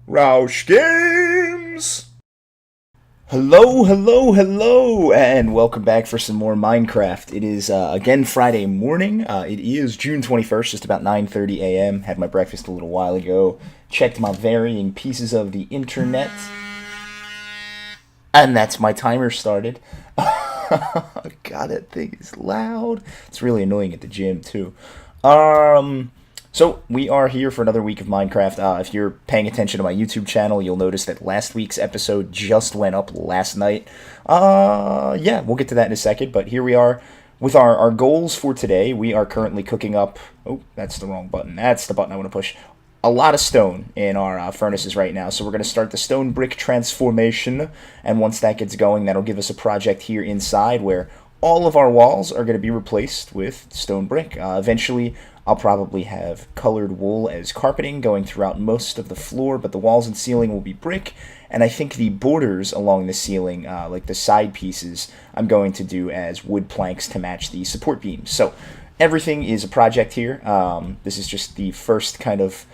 RauschGames! Hello, hello, hello, and welcome back for some more Minecraft. It is, again, Friday morning. It is June 21st, just about 9:30 a.m. Had my breakfast a little while ago. Checked my varying pieces of the internet. And that's my timer started. God, that thing is loud. It's really annoying at the gym, too. So we are here for another week of Minecraft. If you're paying attention to my YouTube channel, you'll notice that last week's episode just went up last night. Yeah, we'll get to that in a second, but here we are with our goals for today. We are currently cooking up... Oh, that's the wrong button. That's the button I want to push. A lot of stone in our furnaces right now, so we're going to start the stone brick transformation, and once that gets going, that'll give us a project here inside where all of our walls are going to be replaced with stone brick. Eventually, I'll probably have colored wool as carpeting going throughout most of the floor, but the walls and ceiling will be brick, and I think the borders along the ceiling, like the side pieces, I'm going to do as wood planks to match the support beams. So everything is a project here. This is just the first kind of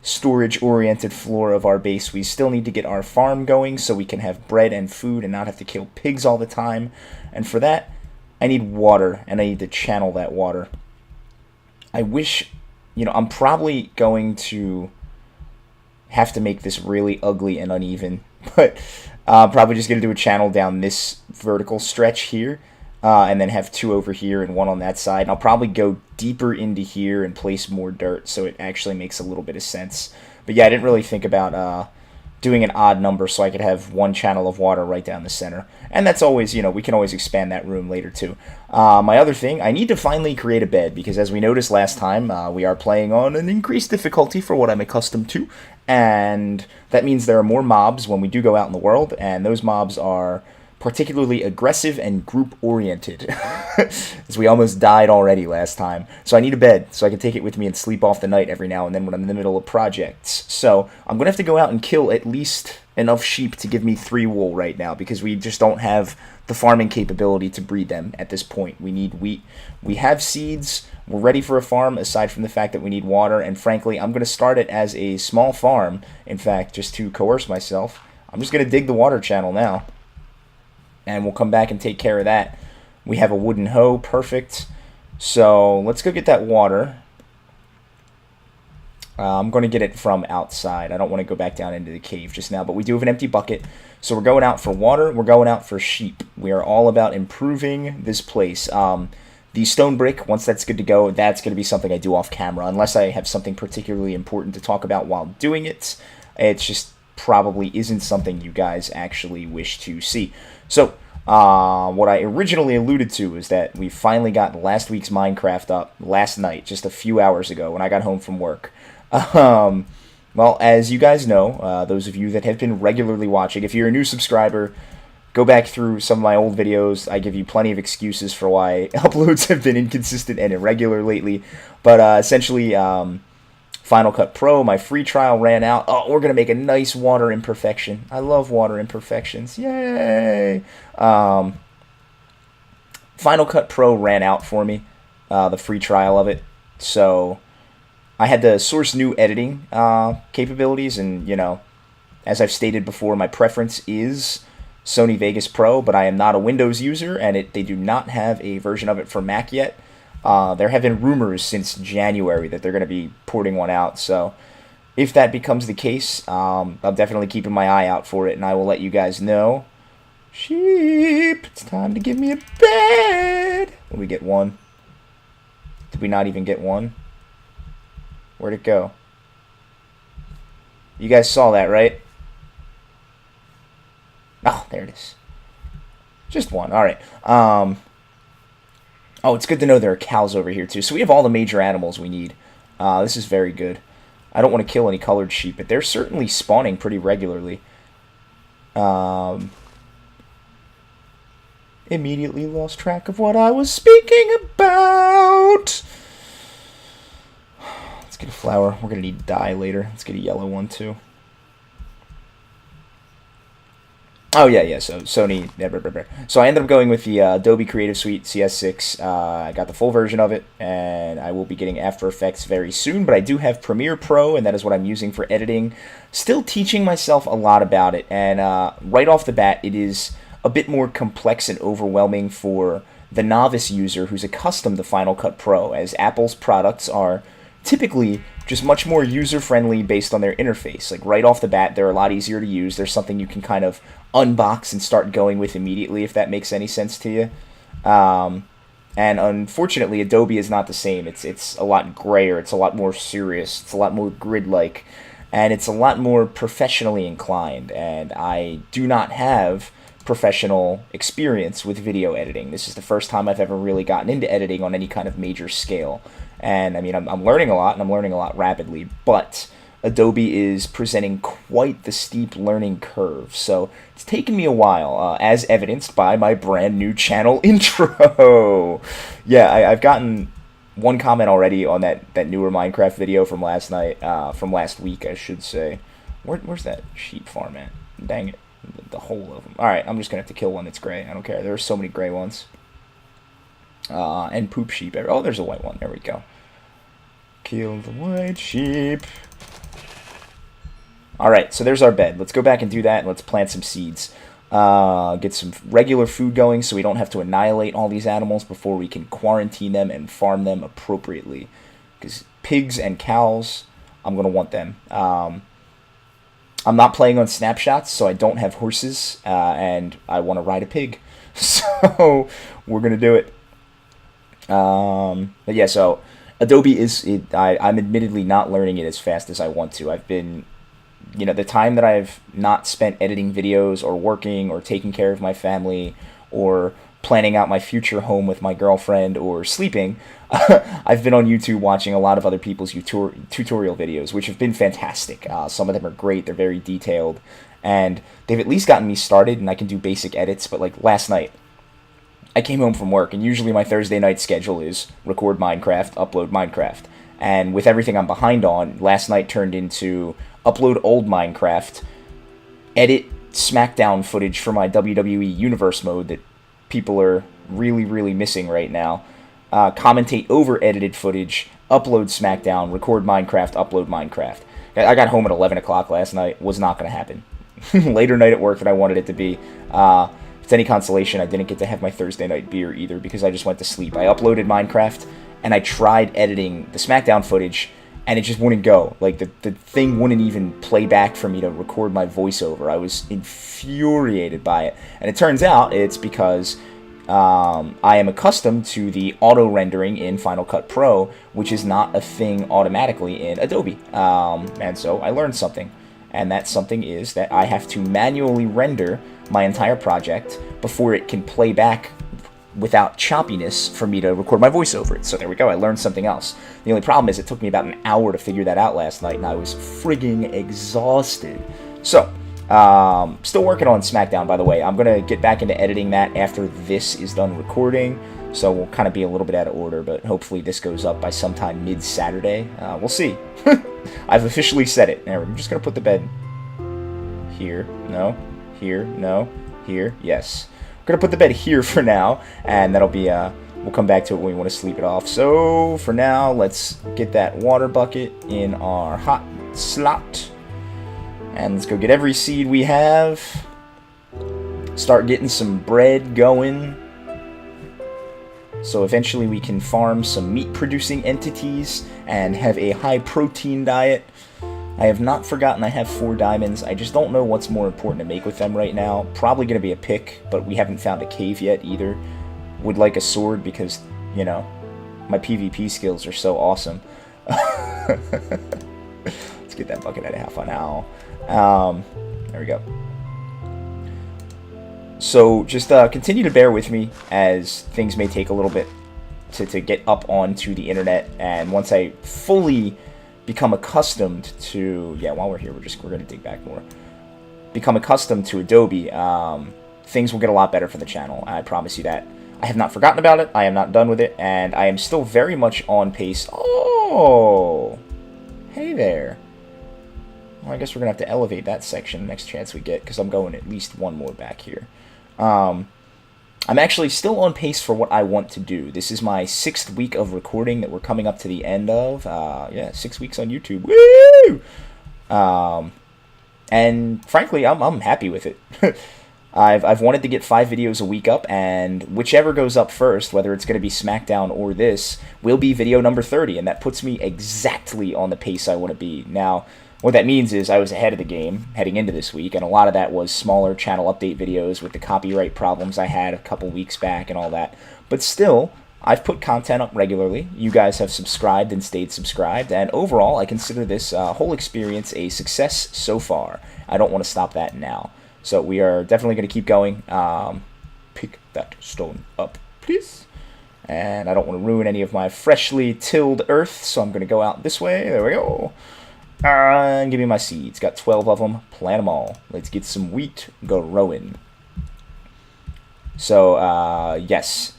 storage-oriented floor of our base. We still need to get our farm going so we can have bread and food and not have to kill pigs all the time, and for that, I need water, and I need to channel that water. I wish, I'm probably going to have to make this really ugly and uneven, but I'm probably just going to do a channel down this vertical stretch here, and then have two over here and one on that side. And I'll probably go deeper into here and place more dirt so it actually makes a little bit of sense. But yeah, I didn't really think about doing an odd number so I could have one channel of water right down the center. And that's always, we can always expand that room later too. My other thing, I need to finally create a bed, because as we noticed last time, we are playing on an increased difficulty for what I'm accustomed to, and that means there are more mobs when we do go out in the world, and those mobs are particularly aggressive and group-oriented, as we almost died already last time. So I need a bed so I can take it with me and sleep off the night every now and then when I'm in the middle of projects. So I'm going to have to go out and kill at least enough sheep to give me 3 wool right now, because we just don't have the farming capability to breed them at this point. We need wheat. We have seeds. We're ready for a farm, aside from the fact that we need water, and frankly, I'm going to start it as a small farm. In fact, just to coerce myself, I'm just going to dig the water channel now, and we'll come back and take care of that. We have a wooden hoe, perfect. So let's go get that water. I'm going to get it from outside. I don't want to go back down into the cave just now, but we do have an empty bucket. So we're going out for water, we're going out for sheep. We are all about improving this place. The stone brick, once that's good to go, that's going to be something I do off camera, unless I have something particularly important to talk about while doing it. It's just probably isn't something you guys actually wish to see. So, what I originally alluded to is that we finally got last week's Minecraft up last night, just a few hours ago when I got home from work. Well, as you guys know, those of you that have been regularly watching, if you're a new subscriber, go back through some of my old videos. I give you plenty of excuses for why uploads have been inconsistent and irregular lately, but essentially, Final Cut Pro, my free trial ran out. Oh, we're going to make a nice water imperfection. I love water imperfections. Yay! Final Cut Pro ran out for me, the free trial of it. So I had to source new editing capabilities, and, as I've stated before, my preference is Sony Vegas Pro, but I am not a Windows user, and they do not have a version of it for Mac yet. There have been rumors since January that they're going to be porting one out, so if that becomes the case, I'm definitely keeping my eye out for it, and I will let you guys know. Sheep, it's time to give me a bed! Did we get one? Did we not even get one? Where'd it go? You guys saw that, right? Oh, there it is. Just one, alright. Oh, it's good to know there are cows over here, too. So we have all the major animals we need. This is very good. I don't want to kill any colored sheep, but they're certainly spawning pretty regularly. Immediately lost track of what I was speaking about. Let's get a flower. We're going to need dye later. Let's get a yellow one, too. Oh yeah, yeah. So Sony. Yeah, blah, blah, blah. So I ended up going with the Adobe Creative Suite CS6. I got the full version of it, and I will be getting After Effects very soon. But I do have Premiere Pro, and that is what I'm using for editing. Still teaching myself a lot about it, and right off the bat, it is a bit more complex and overwhelming for the novice user who's accustomed to Final Cut Pro, as Apple's products are typically just much more user-friendly based on their interface. Like right off the bat, they're a lot easier to use. There's something you can kind of unbox and start going with immediately, if that makes any sense to you. And unfortunately, Adobe is not the same. It's a lot grayer. It's a lot more serious. It's a lot more grid-like. And it's a lot more professionally inclined. And I do not have professional experience with video editing. This is the first time I've ever really gotten into editing on any kind of major scale. And I mean, I'm learning a lot, and I'm learning a lot rapidly, but Adobe is presenting quite the steep learning curve. So it's taken me a while, as evidenced by my brand new channel intro. Yeah, I've gotten one comment already on that newer Minecraft video from last night, from last week, I should say. Where's that sheep farm at? Dang it. The whole of them. Alright, I'm just going to have to kill one that's gray. I don't care. There are so many gray ones. And poop sheep. Oh, there's a white one. There we go. Kill the white sheep. Alright, so there's our bed. Let's go back and do that, and let's plant some seeds. Get some regular food going so we don't have to annihilate all these animals before we can quarantine them and farm them appropriately. Because pigs and cows, I'm going to want them. I'm not playing on snapshots, so I don't have horses, and I want to ride a pig. So we're going to do it. But yeah, so Adobe I'm admittedly not learning it as fast as I want to. I've been, the time that I've not spent editing videos or working or taking care of my family or planning out my future home with my girlfriend or sleeping, I've been on YouTube watching a lot of other people's tutorial videos, which have been fantastic. Some of them are great. They're very detailed, and they've at least gotten me started, and I can do basic edits. But like last night, I came home from work, and usually my Thursday night schedule is record Minecraft, upload Minecraft. And with everything I'm behind on, last night turned into upload old Minecraft, edit SmackDown footage for my WWE Universe mode that people are really, really missing right now, commentate over edited footage, upload SmackDown, record Minecraft, upload Minecraft. I got home at 11 o'clock last night. Was not going to happen. Later night at work than I wanted it to be. If it's any consolation, I didn't get to have my Thursday night beer either because I just went to sleep. I uploaded Minecraft, and I tried editing the SmackDown footage, and it just wouldn't go. Like, the thing wouldn't even play back for me to record my voiceover. I was infuriated by it. And it turns out it's because I am accustomed to the auto-rendering in Final Cut Pro, which is not a thing automatically in Adobe. And so I learned something. And that something is that I have to manually render my entire project before it can play back without choppiness for me to record my voice over it. So there we go, I learned something else. The only problem is it took me about an hour to figure that out last night, and I was frigging exhausted. So, still working on SmackDown, by the way. I'm going to get back into editing that after this is done recording, so we'll kind of be a little bit out of order, but hopefully this goes up by sometime mid-Saturday. We'll see. I've officially said it. There, I'm just going to put the bed here. No. Here. No. Here. Yes. We're going to put the bed here for now, and that'll be, we'll come back to it when we want to sleep it off. So, for now, let's get that water bucket in our hot slot, and let's go get every seed we have, start getting some bread going, so eventually we can farm some meat-producing entities and have a high-protein diet. I have not forgotten I have 4 diamonds. I just don't know what's more important to make with them right now. Probably going to be a pick, but we haven't found a cave yet either. Would like a sword because, my PvP skills are so awesome. Let's get that bucket at a half an hour. There we go. So just continue to bear with me as things may take a little bit to get up onto the internet. And once I fully become accustomed to, while we're here, we're going to dig back more. Become accustomed to Adobe, things will get a lot better for the channel. I promise you that. I have not forgotten about it. I am not done with it, and I am still very much on pace. Oh, hey there. Well, I guess we're going to have to elevate that section next chance we get, because I'm going at least one more back here. I'm actually still on pace for what I want to do. This is my 6th week of recording that we're coming up to the end of. Yeah, 6 weeks on YouTube. Woo! And frankly, I'm happy with it. I've wanted to get 5 videos a week up, and whichever goes up first, whether it's going to be SmackDown or this, will be video number 30, and that puts me exactly on the pace I want to be. Now, what that means is I was ahead of the game heading into this week, and a lot of that was smaller channel update videos with the copyright problems I had a couple weeks back and all that. But still, I've put content up regularly. You guys have subscribed and stayed subscribed, and overall, I consider this whole experience a success so far. I don't want to stop that now. So we are definitely going to keep going. Pick that stone up, please. And I don't want to ruin any of my freshly tilled earth, so I'm going to go out this way. There we go. And give me my seeds. Got 12 of them. Plant them all. Let's get some wheat growing. So, yes.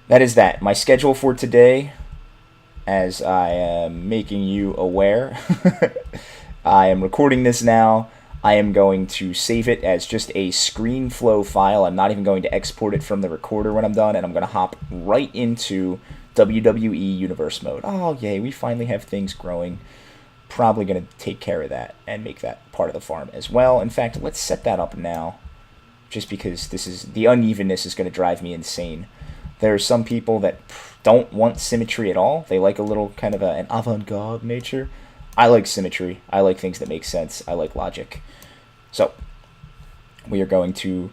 That is that. My schedule for today, as I am making you aware, I am recording this now. I am going to save it as just a ScreenFlow file. I'm not even going to export it from the recorder when I'm done, and I'm going to hop right into WWE Universe mode. Oh, yay, we finally have things growing. Probably going to take care of that and make that part of the farm as well. In fact, let's set that up now, just because the unevenness is going to drive me insane. There are some people that don't want symmetry at all. They like a little kind of an avant-garde nature. I like symmetry. I like things that make sense. I like logic. So, we are going to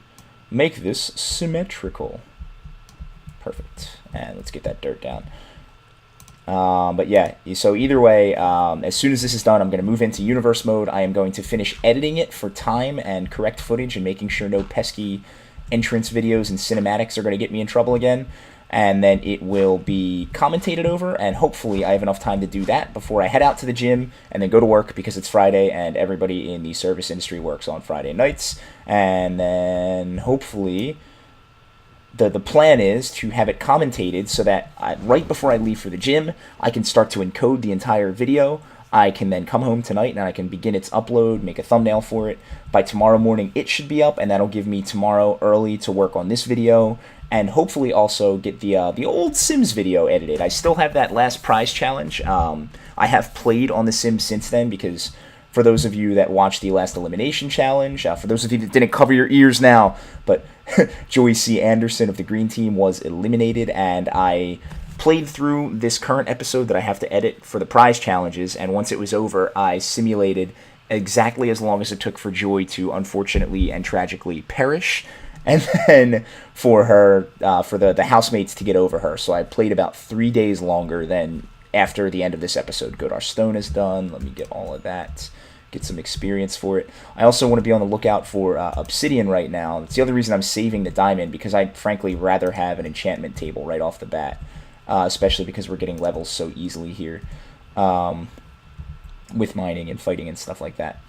make this symmetrical. Perfect. And let's get that dirt down. But yeah, so either way, as soon as this is done, I'm going to move into universe mode. I am going to finish editing it for time and correct footage and making sure no pesky entrance videos and cinematics are going to get me in trouble again. And then it will be commentated over, and hopefully I have enough time to do that before I head out to the gym and then go to work, because it's Friday and everybody in the service industry works on Friday nights. And then hopefully the plan is to have it commentated so that right before I leave for the gym, I can start to encode the entire video. I can then come home tonight and I can begin its upload, make a thumbnail for it. By tomorrow morning, it should be up, and that'll give me tomorrow early to work on this video, and hopefully also get the old Sims video edited. I still have that last prize challenge. I have played on The Sims since then, because for those of you that watched the last elimination challenge, for those of you that didn't cover your ears now, but Joey C. Anderson of the Green Team was eliminated, and I played through this current episode that I have to edit for the prize challenges, and once it was over, I simulated exactly as long as it took for Joy to unfortunately and tragically perish, and then for her, for the housemates to get over her. So I played about 3 days longer than after the end of this episode. Good, our stone is done. Let me get all of that, get some experience for it. I also want to be on the lookout for obsidian right now. It's the other reason I'm saving the diamond, because I'd frankly rather have an enchantment table right off the bat, especially because we're getting levels so easily here with mining and fighting and stuff like that.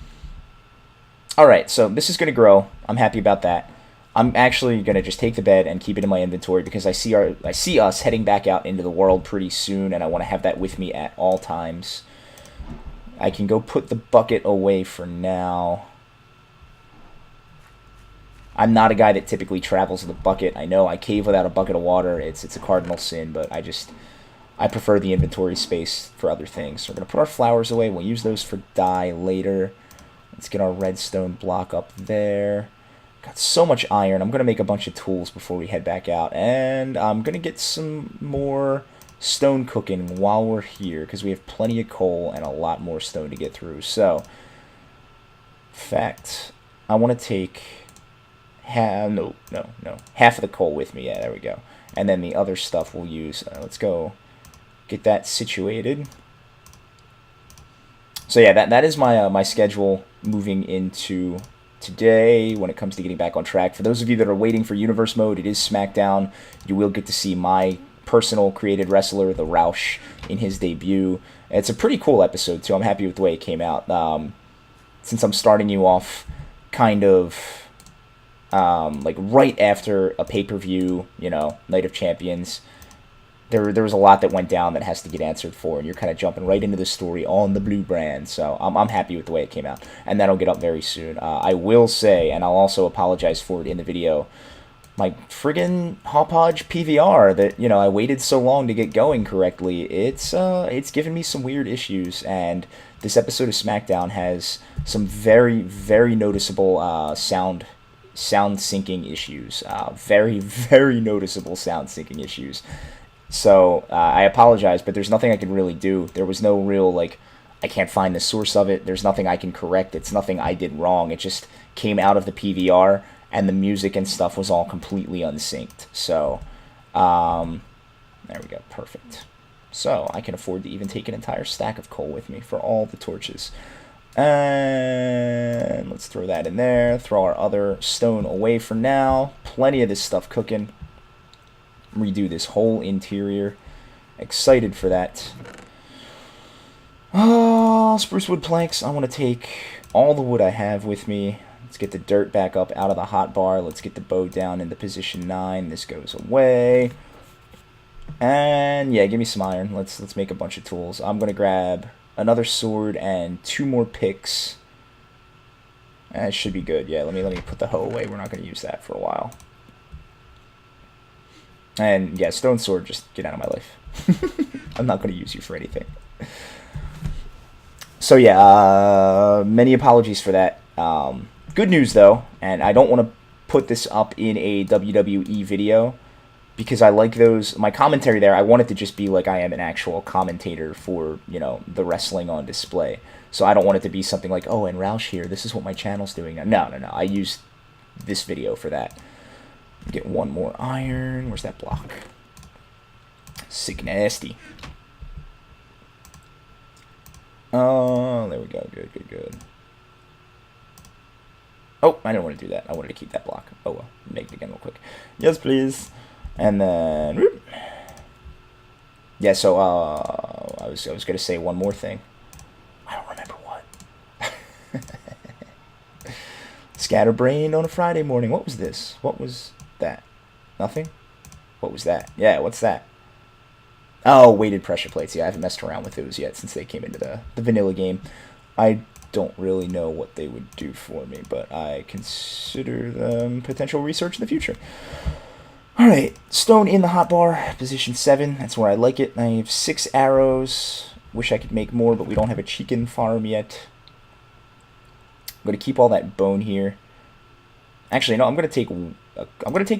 Alright, so this is going to grow. I'm happy about that. I'm actually going to just take the bed and keep it in my inventory, because I see us heading back out into the world pretty soon, and I want to have that with me at all times. I can go put the bucket away for now. I'm not a guy that typically travels with a bucket. I know I cave without a bucket of water. It's a cardinal sin, but I prefer the inventory space for other things. So we're going to put our flowers away. We'll use those for dye later. Let's get our redstone block up there. Got so much iron. I'm going to make a bunch of tools before we head back out. And I'm going to get some more stone cooking while we're here, because we have plenty of coal and a lot more stone to get through. So, in fact, I want to take half of the coal with me. Yeah, there we go. And then the other stuff we'll use. Let's go get that situated. So yeah, that is my my schedule moving into today when it comes to getting back on track. For those of you that are waiting for Universe Mode, it is SmackDown. You will get to see my personal created wrestler, the RAUSCH, in his debut. It's a pretty cool episode, too. I'm happy with the way it came out. Since I'm starting you off kind of like right after a pay-per-view, you know, Night of Champions, there was a lot that went down that has to get answered for, and you're kind of jumping right into the story on the blue brand. So I'm happy with the way it came out, and that'll get up very soon. I will say, and I'll also apologize for it in the video, my friggin' Hauppauge PVR that, you know, I waited so long to get going correctly, it's given me some weird issues, and this episode of SmackDown has some very, very noticeable sound syncing issues. Very, very noticeable sound syncing issues. So I apologize, but there's nothing I can really do. There was no real, like, I can't find the source of it. There's nothing I can correct. It's nothing I did wrong. It just came out of the PVR, and the music and stuff was all completely unsynced. So, there we go. Perfect. So I can afford to even take an entire stack of coal with me for all the torches. And let's throw that in there. Throw our other stone away for now. Plenty of this stuff cooking. Redo this whole interior. Excited for that. Oh, spruce wood planks. I want to take all the wood I have with me. Let's get the dirt back up out of the hotbar. Let's get the bow down into position 9. This goes away. And yeah, give me some iron. Let's make a bunch of tools. I'm gonna grab another sword and 2 more picks. And it should be good. Yeah, let me put the hoe away. We're not gonna use that for a while. And yeah, stone sword, just get out of my life. I'm not gonna use you for anything. So yeah, many apologies for that. Good news though, and I don't want to put this up in a WWE video because I like those. My commentary there, I want it to just be like I am an actual commentator for, you know, the wrestling on display. So I don't want it to be something like, oh, and Roush here, this is what my channel's doing. No. I used this video for that. Get 1 more iron. Where's that block? Sick nasty. Oh, there we go. Good. Oh, I didn't want to do that. I wanted to keep that block. Oh, well. Make it again real quick. Yes, please. And then... Whoop. Yeah, so, I was going to say one more thing. I don't remember what. Scatterbrained on a Friday morning. What was this? What was that? Nothing? What was that? Yeah, what's that? Oh, weighted pressure plates. Yeah, I haven't messed around with those yet since they came into the vanilla game. I don't really know what they would do for me, but I consider them potential research in the future. Alright, stone in the hotbar, position 7. That's where I like it. I have 6 arrows. Wish I could make more, but we don't have a chicken farm yet. I'm going to keep all that bone here. Actually, no, I'm going to take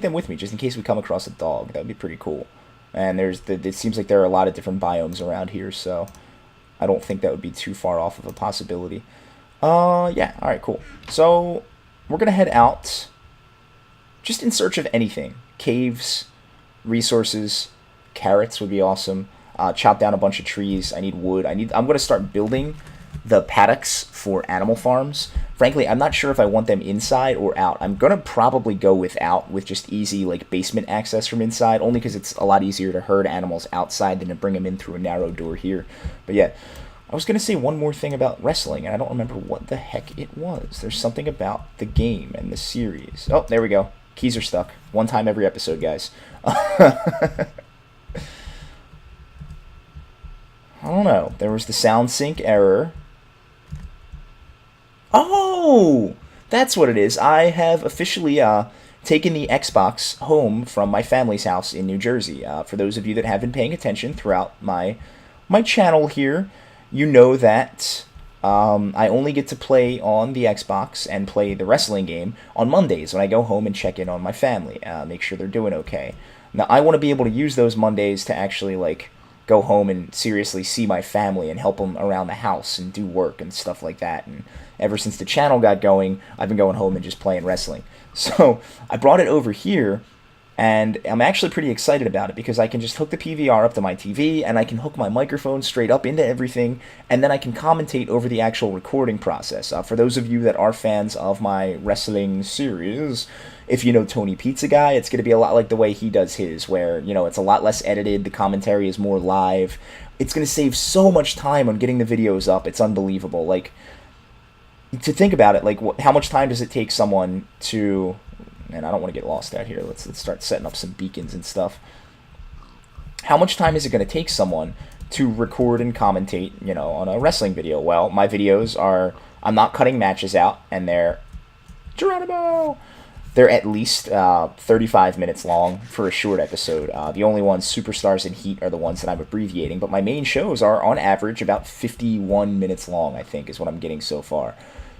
them with me just in case we come across a dog. That would be pretty cool. And it seems like there are a lot of different biomes around here, so I don't think that would be too far off of a possibility. Yeah, alright, cool. So, we're going to head out just in search of anything. Caves, resources, carrots would be awesome. Chop down a bunch of trees. I need wood. I'm going to start building the paddocks for animal farms. Frankly, I'm not sure if I want them inside or out. I'm going to probably go without, with just easy like basement access from inside, only because it's a lot easier to herd animals outside than to bring them in through a narrow door here. But yeah, I was going to say one more thing about wrestling, and I don't remember what the heck it was. There's something about the game and the series. Oh, there we go. Keys are stuck. One time every episode, guys. I don't know. There was the sound sync error. Oh! That's what it is. I have officially taken the Xbox home from my family's house in New Jersey. For those of you that have been paying attention throughout my channel here, you know that I only get to play on the Xbox and play the wrestling game on Mondays when I go home and check in on my family, make sure they're doing okay. Now, I want to be able to use those Mondays to actually, like, go home and seriously see my family and help them around the house and do work and stuff like that. And ever since the channel got going, I've been going home and just playing wrestling. So I brought it over here, and I'm actually pretty excited about it because I can just hook the PVR up to my TV, and I can hook my microphone straight up into everything, and then I can commentate over the actual recording process. For those of you that are fans of my wrestling series, if you know Tony Pizza Guy, it's going to be a lot like the way he does his, where, you know, it's a lot less edited, the commentary is more live. It's going to save so much time on getting the videos up, it's unbelievable. Like, to think about it, like, how much time does it take someone to... And I don't want to get lost out here. Let's start setting up some beacons and stuff. how much time is it going to take someone to record and commentate, on a wrestling video? Well, my videos are, I'm not cutting matches out, and they're, Geronimo! They're at least 35 minutes long for a short episode. The only ones, Superstars and Heat, are the ones that I'm abbreviating, but my main shows are, on average, about 51 minutes long, I think, is what I'm getting so far.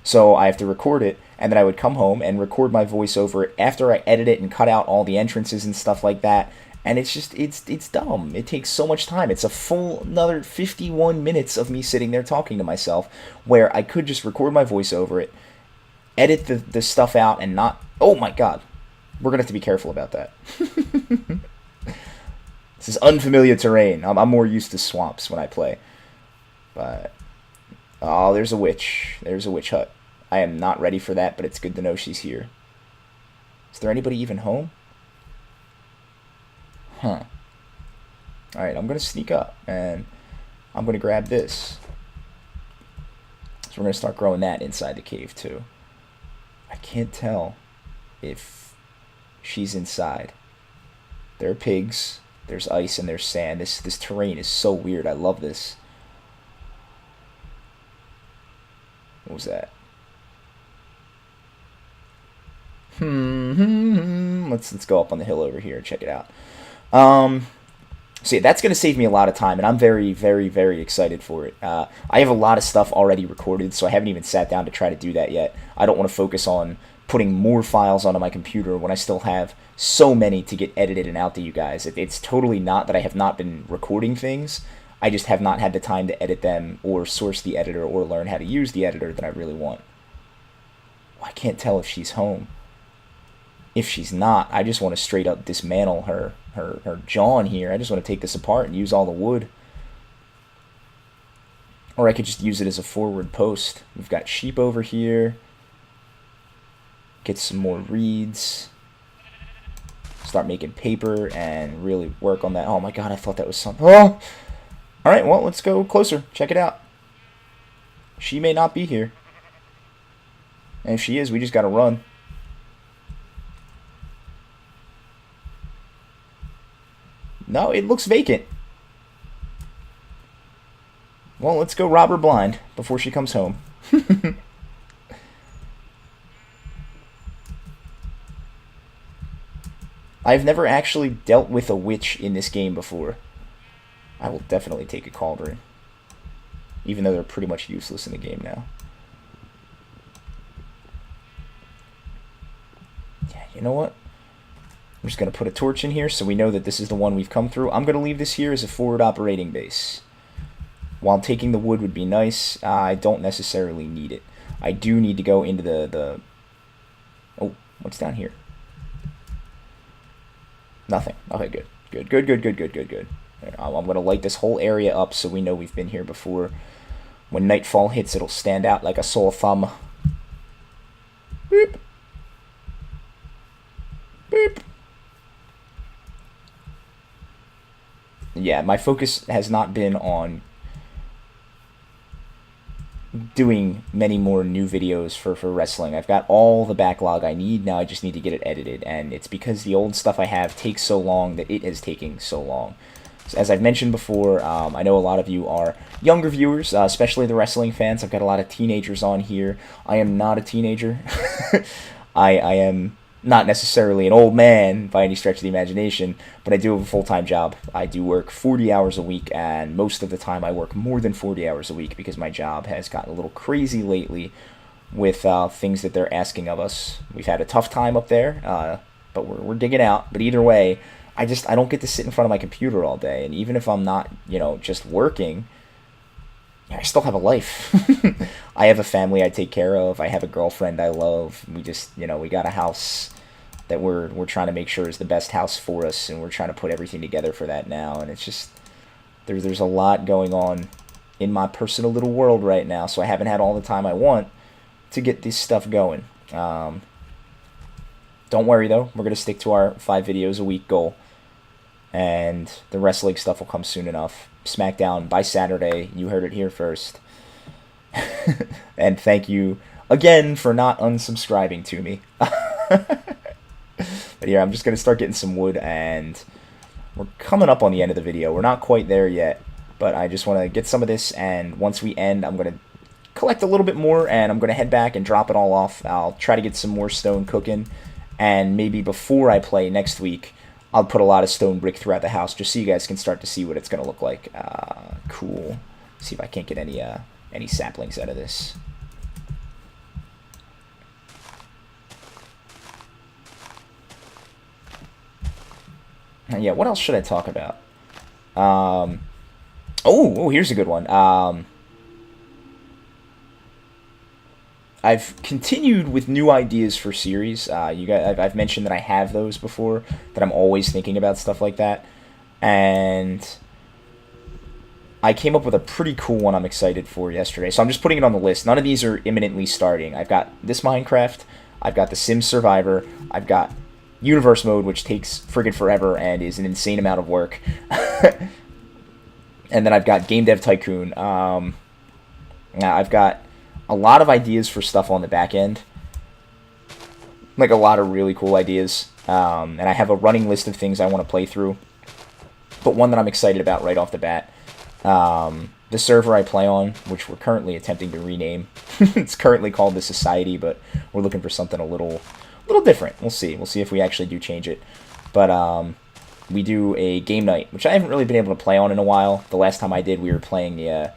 So I have to record it, and then I would come home and record my voice over it after I edit it and cut out all the entrances and stuff like that. And it's just, it's dumb. It takes so much time. It's a full another 51 minutes of me sitting there talking to myself, where I could just record my voice over it, edit the stuff out, and not... Oh my god. We're going to have to be careful about that. This is unfamiliar terrain. I'm more used to swamps when I play. But... Oh, there's a witch. There's a witch hut. I am not ready for that, but it's good to know she's here. Is there anybody even home? Huh. Alright, I'm going to sneak up, and I'm going to grab this. So we're going to start growing that inside the cave, too. I can't tell if she's inside. There are pigs, there's ice, and there's sand. This terrain is so weird. I love this. What was that? Let's go up on the hill over here and check it out. So yeah, that's going to save me a lot of time, and I'm very, very, very excited for it. I have a lot of stuff already recorded, so I haven't even sat down to try to do that yet. I don't want to focus on putting more files onto my computer when I still have so many to get edited and out to you guys. It's totally not that I have not been recording things. I just have not had the time to edit them or source the editor or learn how to use the editor that I really want. Well, I can't tell if she's home. If she's not, I just want to straight up dismantle her John here. I just want to take this apart and use all the wood. Or I could just use it as a forward post. We've got sheep over here. Get some more reeds. Start making paper and really work on that. Oh my god, I thought that was something. Oh! Alright, well, let's go closer. Check it out. She may not be here. And if she is, we just gotta run. No, it looks vacant. Well, let's go rob her blind before she comes home. I've never actually dealt with a witch in this game before. I will definitely take a cauldron. Even though they're pretty much useless in the game now. Yeah, you know what? I'm just going to put a torch in here so we know that this is the one we've come through. I'm going to leave this here as a forward operating base. While taking the wood would be nice, I don't necessarily need it. I do need to go into the... Oh, what's down here? Nothing. Okay, good. Good. I'm going to light this whole area up so we know we've been here before. When nightfall hits, it'll stand out like a sore thumb. Beep. Beep. Yeah, my focus has not been on doing many more new videos for wrestling. I've got all the backlog I need. Now I just need to get it edited, and it's because the old stuff I have takes so long that it is taking so long. So as I've mentioned before, I know a lot of you are younger viewers, especially the wrestling fans. I've got a lot of teenagers on here. I am not a teenager. I am not necessarily an old man by any stretch of the imagination, but I do have a full-time job. I do work 40 hours a week, and most of the time I work more than 40 hours a week because my job has gotten a little crazy lately with things that they're asking of us. We've had a tough time up there, but we're digging out. But either way, I don't get to sit in front of my computer all day, and even if I'm not, just working, I still have a life. I have a family I take care of. I have a girlfriend I love. We just, we got a house that we're trying to make sure is the best house for us, and we're trying to put everything together for that now. And it's just, there's a lot going on in my personal little world right now, so I haven't had all the time I want to get this stuff going. Don't worry, though. We're going to stick to our 5 videos a week goal, and the wrestling stuff will come soon enough. SmackDown by Saturday. You heard it here first. And thank you again for not unsubscribing to me. But here, I'm just going to start getting some wood, and we're coming up on the end of the video. We're not quite there yet, but I just want to get some of this, and once we end, I'm going to collect a little bit more, and I'm going to head back and drop it all off. I'll try to get some more stone cooking, and maybe before I play next week, I'll put a lot of stone brick throughout the house just so you guys can start to see what it's going to look like. Cool. See if I can't get any saplings out of this. Yeah, what else should I talk about? Oh, here's a good one. I've continued with new ideas for series. You guys, I've mentioned that I have those before, that I'm always thinking about stuff like that. And I came up with a pretty cool one I'm excited for yesterday. So I'm just putting it on the list. None of these are imminently starting. I've got this Minecraft, I've got the Sims Survivor, I've got Universe Mode, which takes friggin' forever and is an insane amount of work. And then I've got Game Dev Tycoon. Now I've got a lot of ideas for stuff on the back end. Like a lot of really cool ideas. And I have a running list of things I want to play through. But one that I'm excited about right off the bat. The server I play on, which we're currently attempting to rename. It's currently called The Society, but we're looking for something a little different. We'll see. We'll see if we actually do change it. But we do a game night, which I haven't really been able to play on in a while. The last time I did, we were playing the...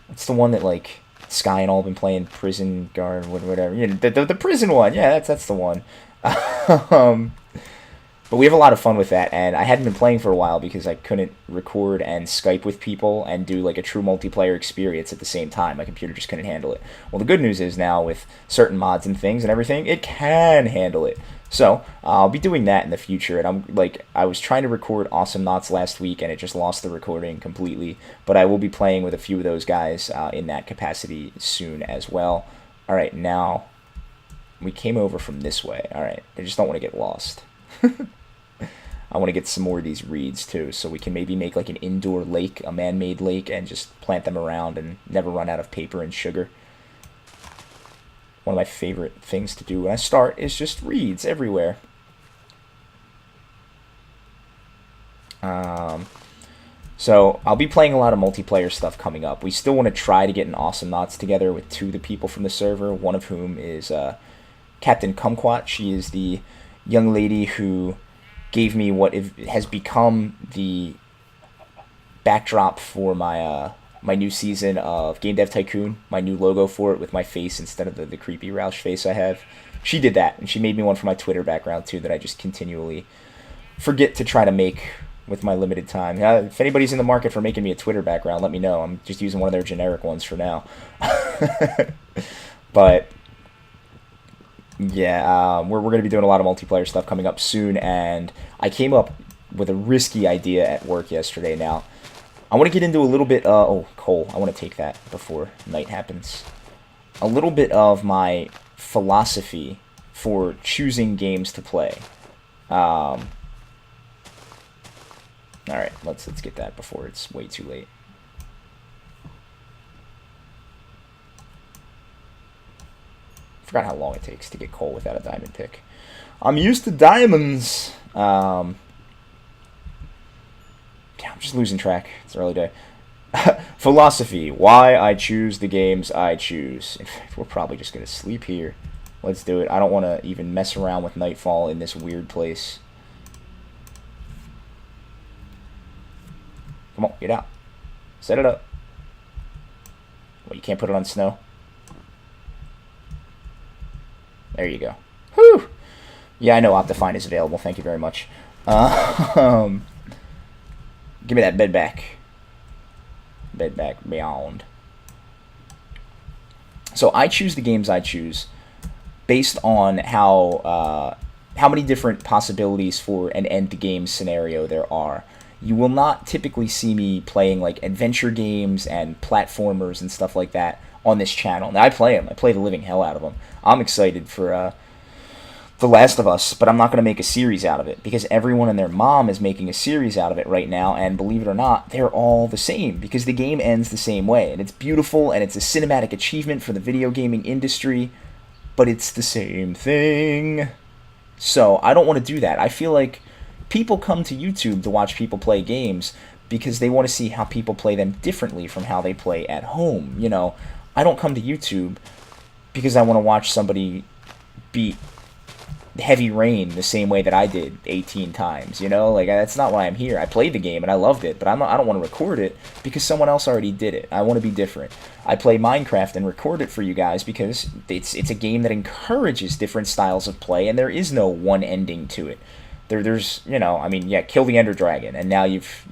what's the one that, like, Sky and all have been playing? Prison Guard, whatever. You know, the prison one. Yeah, that's the one. But we have a lot of fun with that, and I hadn't been playing for a while because I couldn't record and Skype with people and do like a true multiplayer experience at the same time. My computer just couldn't handle it. Well, the good news is now with certain mods and things and everything, it can handle it. So I'll be doing that in the future, and I was trying to record Awesome Knots last week, and it just lost the recording completely. But I will be playing with a few of those guys in that capacity soon as well. All right, now we came over from this way. All right, I just don't want to get lost. I want to get some more of these reeds too, so we can maybe make like an indoor lake, a man-made lake, and just plant them around and never run out of paper and sugar. One of my favorite things to do when I start is just reeds everywhere. So I'll be playing a lot of multiplayer stuff coming up. We still want to try to get an Awesome Knots together with two of the people from the server, one of whom is Captain Kumquat. She is the young lady who gave me what has become the backdrop for my my new season of Game Dev Tycoon, my new logo for it with my face instead of the creepy Roush face I have. She did that, and she made me one for my Twitter background too that I just continually forget to try to make with my limited time. If anybody's in the market for making me a Twitter background, let me know. I'm just using one of their generic ones for now. But yeah, we're going to be doing a lot of multiplayer stuff coming up soon, and I came up with a risky idea at work yesterday. Now, I want to get into a little bit, oh, coal, I want to take that before night happens. A little bit of my philosophy for choosing games to play. Alright, let's get that before it's way too late. Forgot how long it takes to get coal without a diamond pick. I'm used to diamonds. Yeah, I'm just losing track. It's an early day. Philosophy. Why I choose the games I choose. In fact, we're probably just going to sleep here. Let's do it. I don't want to even mess around with nightfall in this weird place. Come on, get out. Set it up. Well, you can't put it on snow? There you go. Whew! Yeah, I know Optifine is available. Thank you very much. Give me that bed back. Bed back beyond. So I choose the games I choose based on how many different possibilities for an end game scenario there are. You will not typically see me playing like adventure games and platformers and stuff like that on this channel. Now I play them. I play the living hell out of them. I'm excited for The Last of Us, but I'm not going to make a series out of it because everyone and their mom is making a series out of it right now, and believe it or not, they're all the same because the game ends the same way, and it's beautiful, and it's a cinematic achievement for the video gaming industry, but it's the same thing. So I don't want to do that. I feel like people come to YouTube to watch people play games because they want to see how people play them differently from how they play at home. You know, I don't come to YouTube because I want to watch somebody beat Heavy Rain the same way that I did 18 times, you know? Like, that's not why I'm here. I played the game and I loved it, but I don't want to record it because someone else already did it. I want to be different. I play Minecraft and record it for you guys because it's a game that encourages different styles of play, and there is no one ending to it. There's, you know, I mean, yeah, kill the Ender Dragon, and now you've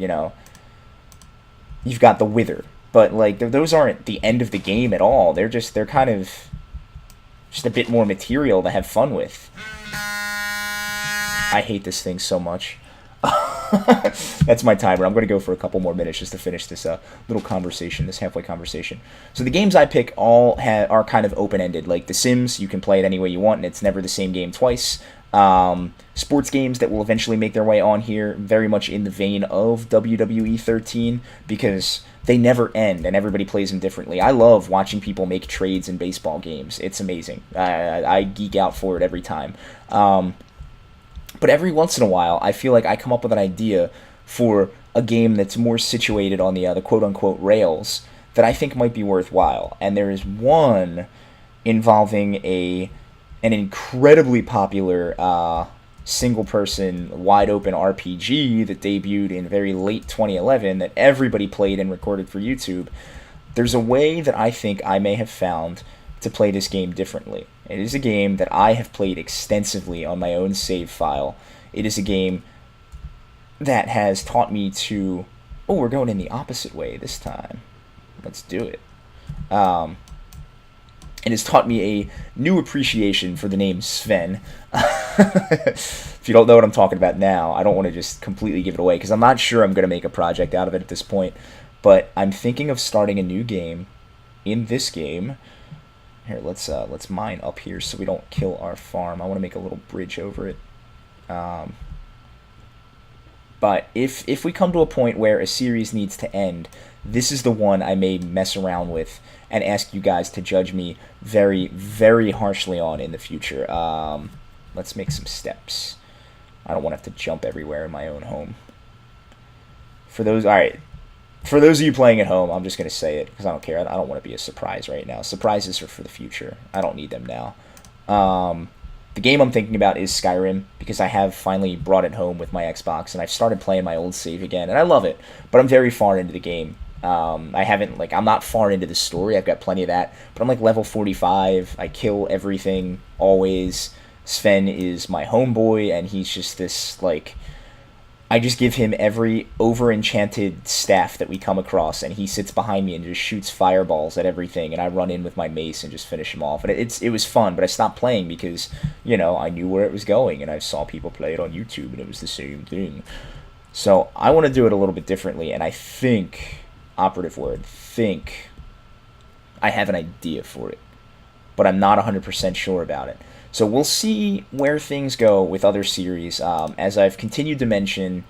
got the Wither. But, like, those aren't the end of the game at all. They're kind of just a bit more material to have fun with. I hate this thing so much. That's my timer. I'm going to go for a couple more minutes just to finish this little conversation, this halfway conversation. So the games I pick all are kind of open-ended. Like The Sims, you can play it any way you want, and it's never the same game twice. Sports games that will eventually make their way on here, very much in the vein of WWE 13, because they never end, and everybody plays them differently. I love watching people make trades in baseball games. It's amazing. I geek out for it every time. But every once in a while, I feel like I come up with an idea for a game that's more situated on the quote-unquote rails that I think might be worthwhile. And there is one involving an incredibly popular single-person, wide-open RPG that debuted in very late 2011 that everybody played and recorded for YouTube. There's a way that I think I may have found to play this game differently. It is a game that I have played extensively on my own save file. It is a game that has taught me to... Oh, we're going in the opposite way this time. Let's do it. It has taught me a new appreciation for the name Sven. If you don't know what I'm talking about now, I don't want to just completely give it away, because I'm not sure I'm going to make a project out of it at this point. But I'm thinking of starting a new game. In this game... Here, let's mine up here so we don't kill our farm. I want to make a little bridge over it. But if we come to a point where a series needs to end, this is the one I may mess around with and ask you guys to judge me very, very harshly on in the future. Let's make some steps. I don't want to have to jump everywhere in my own home. For those of you playing at home, I'm just going to say it because I don't care. I don't want to be a surprise right now. Surprises are for the future. I don't need them now. The game I'm thinking about is Skyrim, because I have finally brought it home with my Xbox, and I've started playing my old save again, and I love it. But I'm very far into the game. I'm not far into the story. I've got plenty of that. But I'm like level 45. I kill everything, always. Sven is my homeboy, and he's just this, like... I just give him every over-enchanted staff that we come across, and he sits behind me and just shoots fireballs at everything, and I run in with my mace and just finish him off. And it was fun, but I stopped playing because, you know, I knew where it was going, and I saw people play it on YouTube, and it was the same thing. So I want to do it a little bit differently, and I think, operative word, think, I have an idea for it, but I'm not 100% sure about it. So we'll see where things go with other series. As I've continued to mention,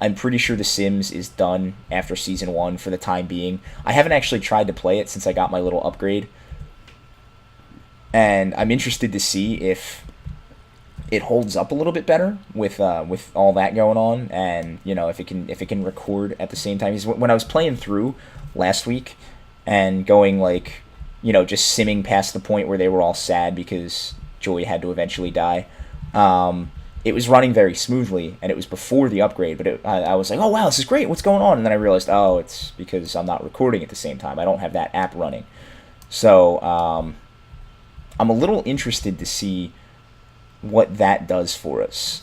I'm pretty sure The Sims is done after Season 1 for the time being. I haven't actually tried to play it since I got my little upgrade. And I'm interested to see if it holds up a little bit better with all that going on, and you know, if it can record at the same time. Because when I was playing through last week and going, like, you know, just simming past the point where they were all sad because Joy had to eventually die, it was running very smoothly, and it was before the upgrade, but I was like, oh wow, this is great, what's going on? And then I realized, oh, it's because I'm not recording at the same time. I don't have that app running. So I'm a little interested to see what that does for us,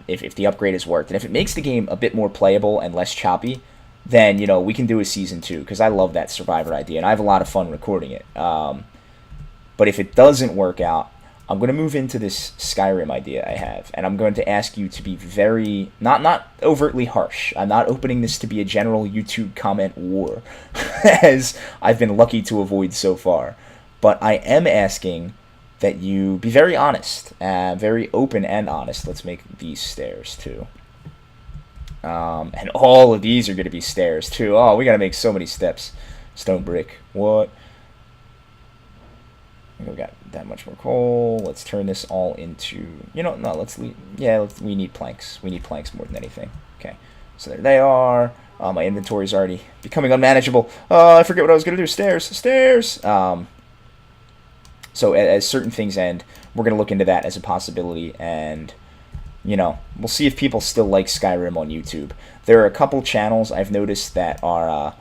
if the upgrade has worked. And if it makes the game a bit more playable and less choppy, then, you know, we can do a Season 2, because I love that Survivor idea, and I have a lot of fun recording it. But if it doesn't work out, I'm going to move into this Skyrim idea I have, and I'm going to ask you to be very, not overtly harsh. I'm not opening this to be a general YouTube comment war, as I've been lucky to avoid so far. But I am asking that you be very honest, very open and honest. Let's make these stairs, too. And all of these are going to be stairs, too. Oh, we got to make so many steps. Stone brick. What? We got that much more coal. Let's turn this all into, no, we need planks. We need planks more than anything. Okay, so there they are. My inventory is already becoming unmanageable. I forget what I was going to do. Stairs. So as certain things end, we're going to look into that as a possibility, and we'll see if people still like Skyrim on YouTube. There are a couple channels I've noticed that are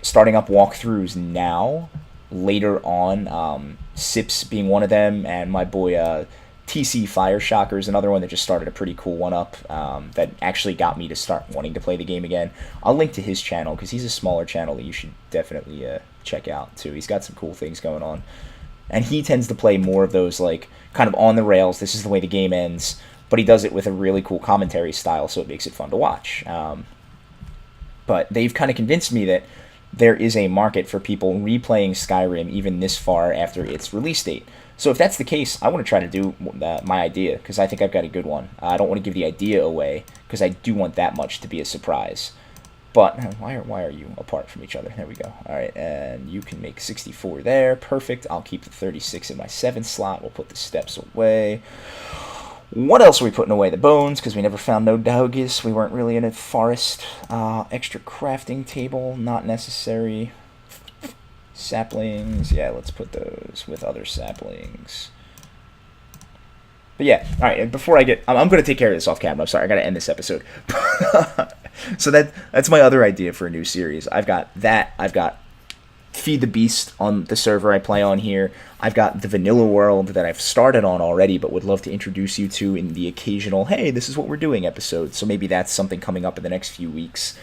starting up walkthroughs now. Later on, Sips being one of them, and my boy TC Fire Shocker is another one that just started a pretty cool one up that actually got me to start wanting to play the game again. I'll link to his channel because he's a smaller channel that you should definitely check out too. He's got some cool things going on, and he tends to play more of those kind of on the rails. This is the way the game ends, but he does it with a really cool commentary style, so it makes it fun to watch. But they've kind of convinced me that there is a market for people replaying Skyrim even this far after its release date. So if that's the case, I want to try to do my idea, because I think I've got a good one. I don't want to give the idea away, because I do want that much to be a surprise. But why are you apart from each other? There we go. All right, and you can make 64 there. Perfect. I'll keep the 36 in my 7th slot. We'll put the steps away. What else are we putting away? The bones, because we never found no dogus. We weren't really in a forest. Extra crafting table, not necessary. Saplings, yeah, let's put those with other saplings. But yeah, all right, before I'm going to take care of this off camera. I'm sorry, I got to end this episode. So that's my other idea for a new series. I've got that. I've got Feed the Beast on the server I play on here. I've got the vanilla world that I've started on already, but would love to introduce you to in the occasional, hey, this is what we're doing episode. So maybe that's something coming up in the next few weeks.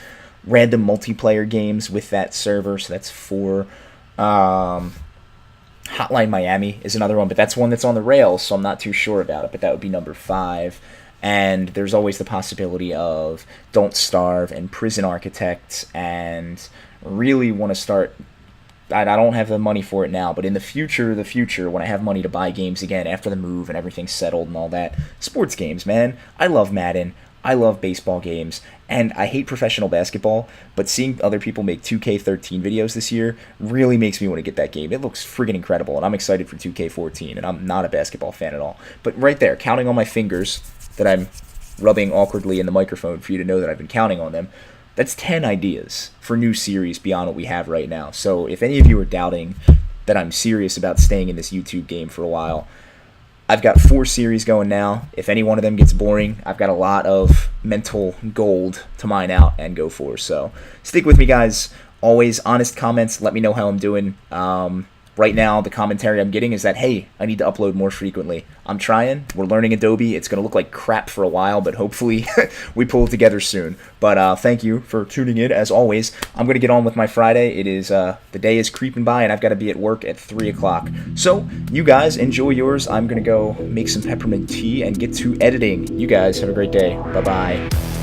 Random multiplayer games with that server, so that's 4. Hotline Miami is another one, but that's one that's on the rails, so I'm not too sure about it, but that would be number 5. And there's always the possibility of Don't Starve and Prison Architect, and really want to start. I don't have the money for it now, but in the future, when I have money to buy games again after the move and everything's settled and all that, sports games, man. I love Madden. I love baseball games, and I hate professional basketball, but seeing other people make 2K13 videos this year really makes me want to get that game. It looks friggin' incredible, and I'm excited for 2K14, and I'm not a basketball fan at all. But right there, counting on my fingers that I'm rubbing awkwardly in the microphone for you to know that I've been counting on them, that's 10 ideas for new series beyond what we have right now. So if any of you are doubting that I'm serious about staying in this YouTube game for a while, I've got 4 series going now. If any one of them gets boring, I've got a lot of mental gold to mine out and go for. So stick with me, guys. Always honest comments. Let me know how I'm doing. Right now, the commentary I'm getting is that, hey, I need to upload more frequently. I'm trying. We're learning Adobe. It's going to look like crap for a while, but hopefully we pull it together soon. But thank you for tuning in, as always. I'm going to get on with my Friday. It is the day is creeping by, and I've got to be at work at 3 o'clock. So you guys enjoy yours. I'm going to go make some peppermint tea and get to editing. You guys have a great day. Bye-bye.